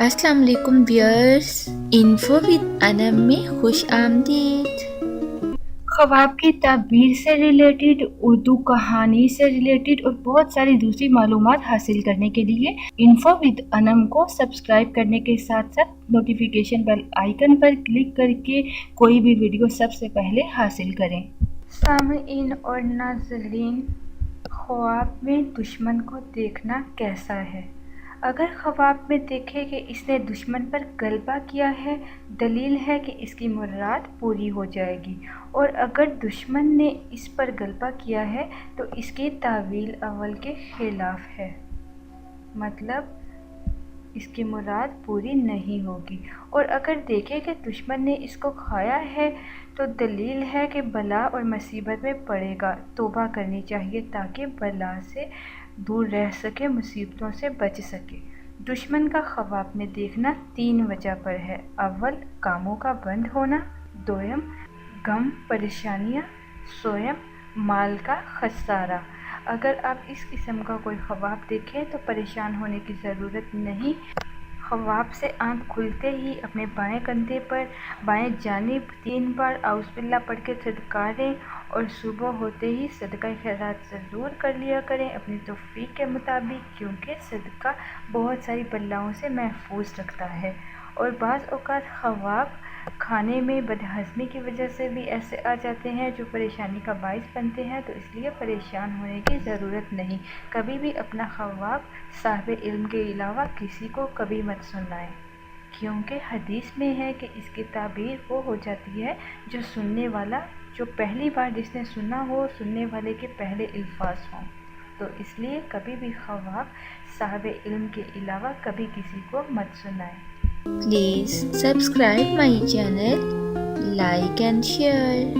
السلام علیکم wears, info with انم میں خوش آمدید۔ خواب کی تعبیر سے ریلیٹڈ، اردو کہانی سے ریلیٹڈ اور بہت ساری دوسری معلومات حاصل کرنے کے لیے انفو ود انم کو سبسکرائب کرنے کے ساتھ ساتھ نوٹیفیکیشن بیل آئیکن پر کلک کر کے کوئی بھی ویڈیو سب سے پہلے حاصل کریں۔ سامعین اور ناظرین، خواب میں دشمن کو دیکھنا کیسا ہے؟ اگر خواب میں دیکھے کہ اس نے دشمن پر غلبہ کیا ہے، دلیل ہے کہ اس کی مراد پوری ہو جائے گی، اور اگر دشمن نے اس پر غلبہ کیا ہے تو اس کی تعویل اول کے خلاف ہے، مطلب اس کی مراد پوری نہیں ہوگی۔ اور اگر دیکھے کہ دشمن نے اس کو کھایا ہے تو دلیل ہے کہ بلا اور مصیبت میں پڑے گا، توبہ کرنی چاہیے تاکہ بلا سے دور رہ سکے، مصیبتوں سے بچ سکے۔ دشمن کا خواب میں دیکھنا 3 وجہ پر ہے: اول، کاموں کا بند ہونا، دوم، غم پریشانیاں، سوم، مال کا خسارہ۔ اگر آپ اس قسم کا کوئی خواب دیکھیں تو پریشان ہونے کی ضرورت نہیں۔ خواب سے آنکھ کھلتے ہی اپنے بائیں کندھے پر بائیں جانب 3 بار اعوذ باللہ پڑھ کے دھتکاریں، اور صبح ہوتے ہی صدقہ خیرات ضرور کر لیا کریں اپنی توفیق کے مطابق، کیونکہ صدقہ بہت ساری بلاؤں سے محفوظ رکھتا ہے۔ اور بعض اوقات خواب کھانے میں بدہضمی کی وجہ سے بھی ایسے آ جاتے ہیں جو پریشانی کا باعث بنتے ہیں، تو اس لیے پریشان ہونے کی ضرورت نہیں۔ کبھی بھی اپنا خواب صاحب علم کے علاوہ کسی کو کبھی مت سنائیں، کیونکہ حدیث میں ہے کہ اس کی تعبیر وہ ہو جاتی ہے جو سننے والا، جو پہلی بار جس نے سنا ہو، سننے والے کے پہلے الفاظ ہوں۔ تو اس لیے کبھی بھی خواب صاحب علم کے علاوہ کبھی کسی کو مت سنائیں۔ Please subscribe my channel, like and share.